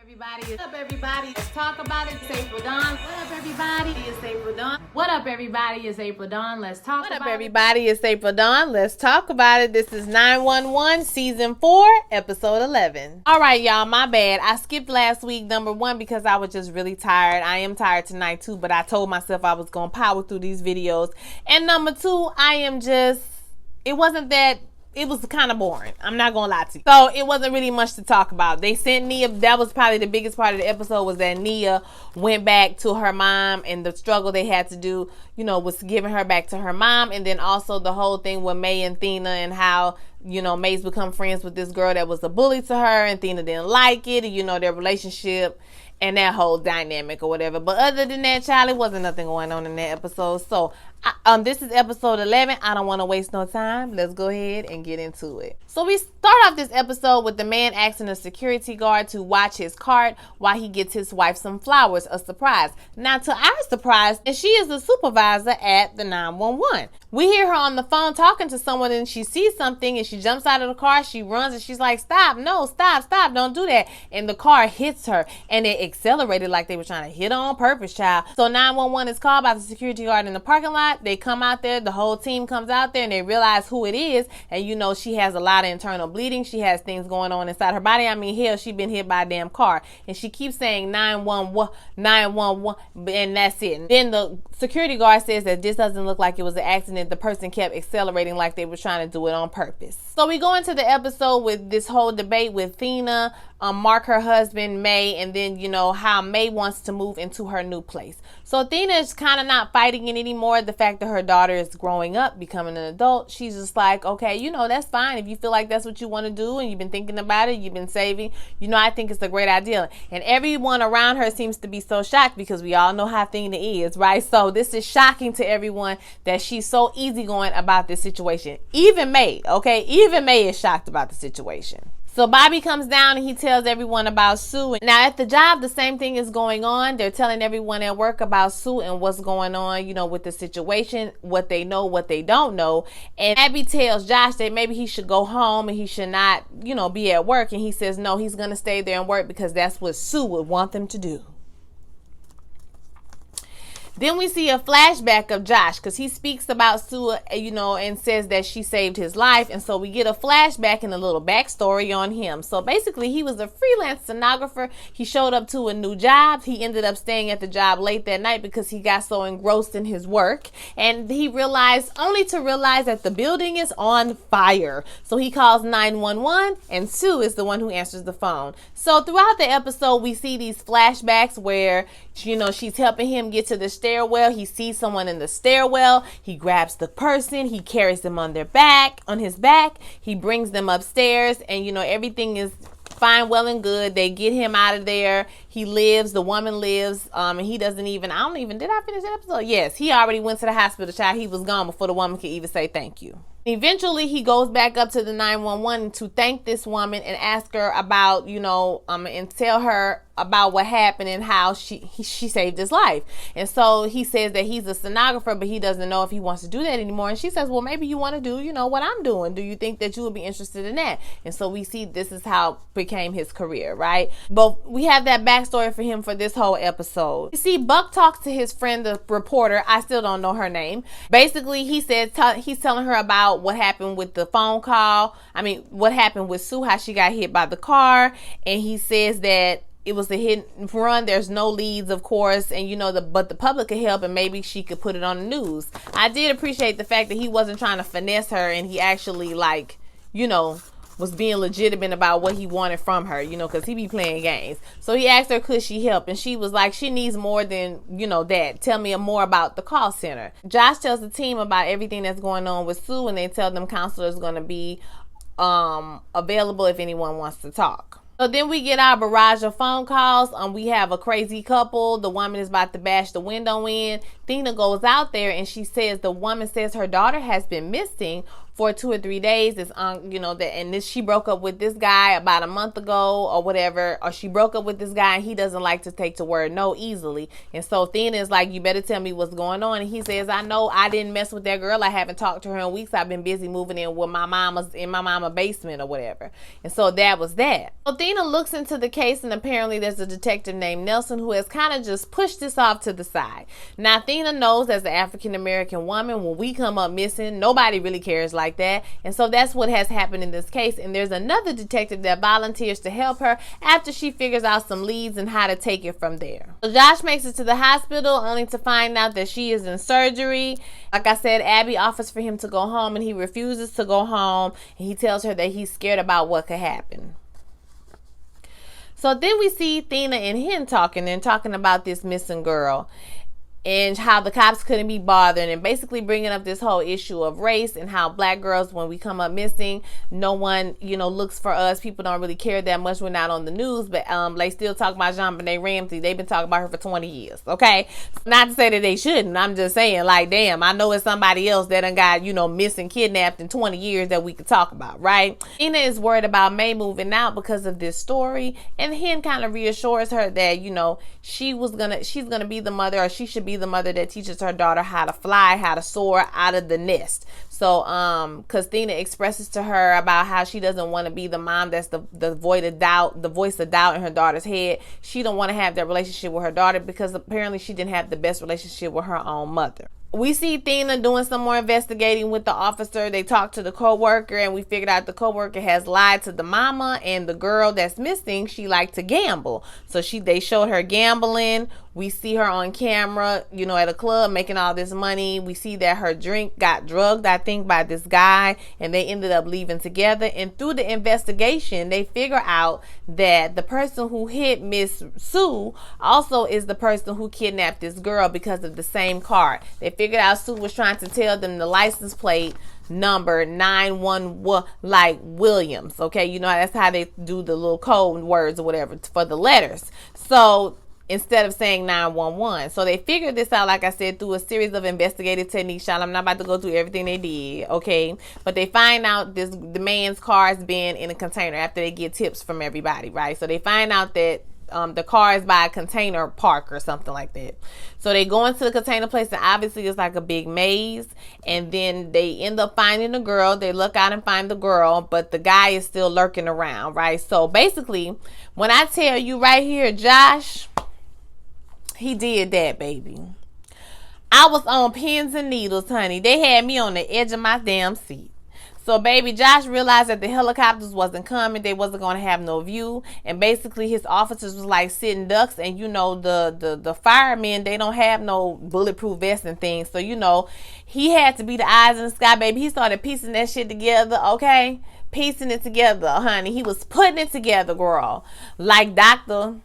everybody? What's up, everybody? Let's talk about it. It's April Dawn. What up, everybody? It's April Dawn. What up, everybody? It's April Dawn. Let's talk about it. What up, everybody? It's April Dawn. Let's talk about it. This is 911 Season 4, Episode 11. All right, y'all, my bad. I skipped last week, number one, because I was just really tired. I am tired tonight, too, but I told myself I was going to power through these videos. And number two, it was kind of boring. I'm not going to lie to you. So it wasn't really much to talk about. They sent Nia. That was probably the biggest part of the episode, was that Nia went back to her mom, and the struggle they had to do, was giving her back to her mom. And then also the whole thing with May and Thina, and how, May's become friends with this girl that was a bully to her, and Thina didn't like it, and, their relationship and that whole dynamic or whatever. But other than that, child, it wasn't nothing going on in that episode. So this is episode 11. I don't want to waste no time. Let's go ahead and get into it. So we start off this episode with the man asking a security guard to watch his cart while he gets his wife some flowers, a surprise. Now, to our surprise, she is the supervisor at the 911. We hear her on the phone talking to someone, and she sees something, and she jumps out of the car. She runs, and she's like, stop, don't do that. And the car hits her, and it accelerated like they were trying to hit her on purpose, child. So 911 is called by the security guard in the parking lot. They come out there, the whole team comes out there, and they realize who it is. And she has a lot of internal bleeding. She has things going on inside her body. I mean, hell, she been hit by a damn car. And she keeps saying 911, 911, and that's it. And then the security guard says that this doesn't look like it was an accident. The person kept accelerating like they were trying to do it on purpose. So we go into the episode with this whole debate with Thina, Mark, her husband, May, and then, how May wants to move into her new place. So Thina is kind of not fighting it anymore. The fact that her daughter is growing up, becoming an adult, she's just like, okay, that's fine. If you feel like that's what you want to do and you've been thinking about it, you've been saving, I think it's a great idea. And everyone around her seems to be so shocked because we all know how Thina is, right? So this is shocking to everyone that she's so easygoing about this situation. Even May, okay? Even May is shocked about the situation. So Bobby comes down and he tells everyone about Sue. Now at the job, the same thing is going on. They're telling everyone at work about Sue and what's going on, with the situation, what they know, what they don't know. And Abby tells Josh that maybe he should go home and he should not, be at work. And he says, no, he's going to stay there and work because that's what Sue would want them to do. Then we see a flashback of Josh because he speaks about Sue, and says that she saved his life. And so we get a flashback and a little backstory on him. So basically, he was a freelance stenographer. He showed up to a new job. He ended up staying at the job late that night because he got so engrossed in his work. And he only to realize that the building is on fire. So he calls 911 and Sue is the one who answers the phone. So throughout the episode, we see these flashbacks where, she's helping him get to the stairwell. He sees someone in the stairwell. He grabs the person. He carries them on his back. He brings them upstairs, and everything is fine, well and good. They get him out of there. He lives. The woman lives. And he doesn't even. Did I finish that episode? Yes, he already went to the hospital. Child, he was gone before the woman could even say thank you. Eventually, he goes back up to the 911 to thank this woman and ask her about, and tell her about what happened and how she saved his life. And so he says that he's a stenographer, but he doesn't know if he wants to do that anymore. And she says, well, maybe you want to do, what I'm doing. Do you think that you would be interested in that? And so we see this is how it became his career, right? But we have that backstory for him for this whole episode. You see, Buck talks to his friend, the reporter. I still don't know her name. Basically, he says he's telling her about what happened with the phone call. What happened with Sue, how she got hit by the car. And he says that it was a hit and run. There's no leads, of course, and but the public could help, and maybe she could put it on the news. I did appreciate the fact that he wasn't trying to finesse her, and he actually was being legitimate about what he wanted from her, because he be playing games. So he asked her, could she help? And she was like, she needs more than, that. Tell me more about the call center. Josh tells the team about everything that's going on with Sue, and they tell them counselors going to be available if anyone wants to talk. So then we get our barrage of phone calls. We have a crazy couple. The woman is about to bash the window in. Thina goes out there and the woman says her daughter has been missing for 2 or 3 days. It's you know, that, and this, she broke up with this guy about a month ago or whatever, or she broke up with this guy and he doesn't like to take to word no easily. And so Thena is like, you better tell me what's going on. And he says, I know I didn't mess with that girl. I haven't talked to her in weeks. I've been busy moving in with my mama's, in my mama basement or whatever. And so that was that. So Thena looks into the case, and apparently there's a detective named Nelson who has kind of just pushed this off to the side. Now Thena knows, as an African American woman, when we come up missing, nobody really cares like that. And so that's what has happened in this case. And there's another detective that volunteers to help her after she figures out some leads and how to take it from there. So Josh makes it to the hospital only to find out that she is in surgery. Like I said, Abby offers for him to go home and he refuses to go home, and he tells her that he's scared about what could happen. So then we see Thena and Hen talking about this missing girl and how the cops couldn't be bothered, and basically bringing up this whole issue of race and how black girls, when we come up missing, no one, you know, looks for us. People don't really care that much. We're not on the news, but they still talk about JonBenet Ramsey. They've been talking about her for 20 years, okay? Not to say that they shouldn't. I'm just saying, like, damn, I know it's somebody else that done got, you know, missing, kidnapped in 20 years that we could talk about, right? Ina is worried about May moving out because of this story, and Hen kind of reassures her that, you know, she's gonna be the mother, or she should be the mother that teaches her daughter how to fly, how to soar out of the nest. So because Thena expresses to her about how she doesn't want to be the mom that's the voice of doubt in her daughter's head. She don't want to have that relationship with her daughter because apparently she didn't have the best relationship with her own mother. We see Thena doing some more investigating with the officer. They talk to the co-worker, and we figured out the co-worker has lied to the mama, and the girl that's missing, she liked to gamble. So they showed her gambling. We see her on camera, you know, at a club making all this money. We see that her drink got drugged, I think, by this guy, and they ended up leaving together. And through the investigation, they figure out that the person who hit Miss Sue also is the person who kidnapped this girl because of the same card. They figured out Sue was trying to tell them the license plate number 911, like Williams, okay? You know, that's how they do the little code words or whatever for the letters. So instead of saying 911. So they figured this out, like I said, through a series of investigative techniques. Y'all, I'm not about to go through everything they did, okay? But they find out the man's car has been in a container after they get tips from everybody, right? So they find out that the car is by a container park or something like that. So they go into the container place, and obviously it's like a big maze. And then they end up finding the girl. They look out and find the girl, but the guy is still lurking around, right? So basically, when I tell you right here, Josh, he did that, baby. I was on pins and needles, honey. They had me on the edge of my damn seat. So, baby, Josh realized that the helicopters wasn't coming. They wasn't going to have no view. And basically, his officers was like sitting ducks. And, you know, the firemen, they don't have no bulletproof vests and things. So, you know, he had to be the eyes in the sky, baby. He started piecing that shit together, okay? Piecing it together, honey. He was putting it together, girl. Like Dr.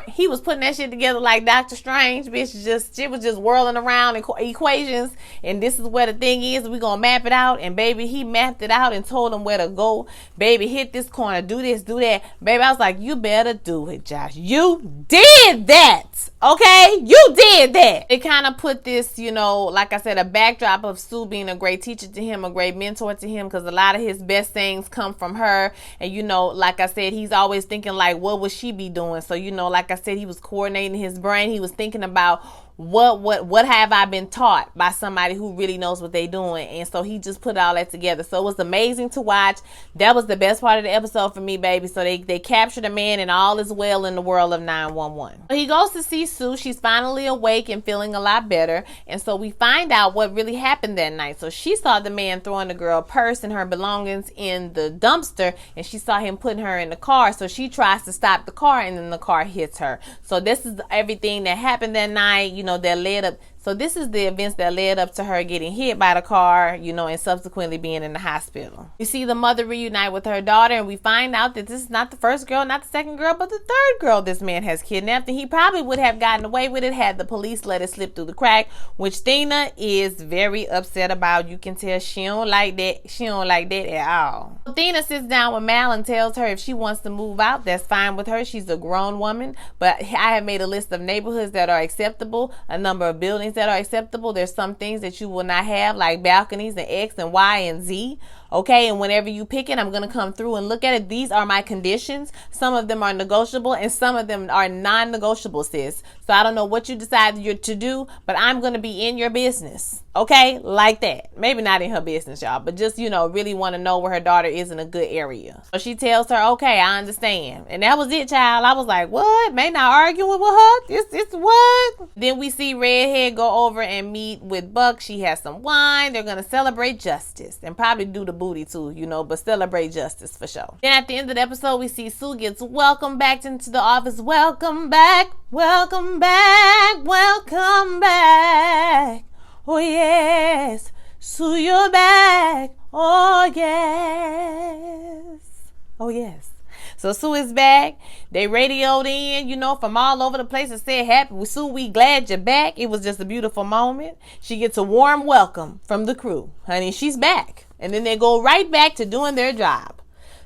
He was putting that shit together like Dr. Strange, bitch. Shit was just whirling around in equations, and this is where the thing is. We gonna map it out, and baby, he mapped it out and told him where to go. Baby, hit this corner, do this, do that. Baby, I was like, you better do it, Josh. You did that, okay? You did that. It kind of put this, you know, like I said, a backdrop of Sue being a great teacher to him, a great mentor to him, because a lot of his best things come from her. And, you know, like I said, he's always thinking like, what would she be doing? So, you know, like I said, he was coordinating his brain. He was thinking about what have I been taught by somebody who really knows what they're doing. And so he just put all that together. So it was amazing to watch. That was the best part of the episode for me, baby. So they captured a man, and all is well in the world of 911. So he goes to see Sue. She's finally awake and feeling a lot better. And so we find out what really happened that night. So she saw the man throwing the girl purse and her belongings in the dumpster, and she saw him putting her in the car. So she tries to stop the car, and then the car hits her. So this is everything that happened that night, you know, that led up. So this is the events that led up to her getting hit by the car, you know, and subsequently being in the hospital. We see the mother reunite with her daughter, and we find out that this is not the first girl, not the second girl, but the third girl this man has kidnapped. And he probably would have gotten away with it had the police let it slip through the crack, which Thena is very upset about. You can tell she don't like that. She don't like that at all. So Thena sits down with Mal and tells her if she wants to move out, that's fine with her. She's a grown woman, but I have made a list of neighborhoods that are acceptable, a number of buildings things that are acceptable. There's some things that you will not have, like balconies and X and Y and Z. Okay, and whenever you pick it, I'm going to come through and look at it. These are my conditions. Some of them are negotiable and some of them are non-negotiable, sis. So I don't know what you decide to do, but I'm going to be in your business. Okay, like that. Maybe not in her business, y'all, but just, really want to know where her daughter is in a good area. So she tells her, okay, I understand. And that was it, child. I was like, what? May not arguing with her? It's what? Then we see Redhead go over and meet with Buck. She has some wine. They're going to celebrate justice and probably do the booty too, but celebrate justice for sure. Then at the end of the episode, we see Sue gets welcomed back into the office. Welcome back, welcome back, welcome back. Oh yes, Sue, you're back. Oh yes, oh yes. So Sue is back. They radioed in, from all over the place and said, happy with Sue, we glad you're back. It was just a beautiful moment. She gets a warm welcome from the crew. Honey, she's back. And then they go right back to doing their job.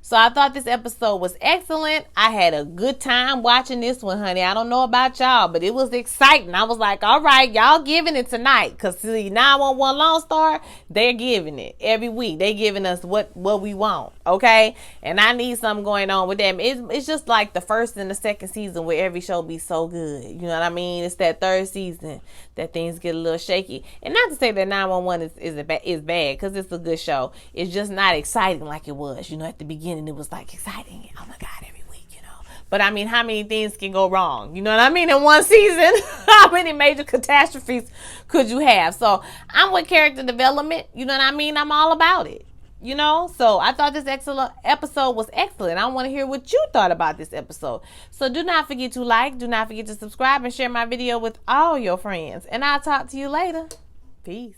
So I thought this episode was excellent. I had a good time watching this one, honey. I don't know about y'all, but it was exciting. I was like, all right, y'all giving it tonight. Because see, 911 Lone Star, they're giving it every week. They giving us what we want, okay? And I need something going on with them. It's just like the first and the second season where every show be so good. You know what I mean? It's that third season that things get a little shaky. And not to say that 911 is bad, because it's a good show. It's just not exciting like it was, at the beginning. And it was like exciting. Oh my God, every week, But I mean, how many things can go wrong? You know what I mean? In one season, how many major catastrophes could you have? So I'm with character development. You know what I mean? I'm all about it. So I thought this episode was excellent. I want to hear what you thought about this episode. So do not forget to like, do not forget to subscribe and share my video with all your friends. And I'll talk to you later. Peace.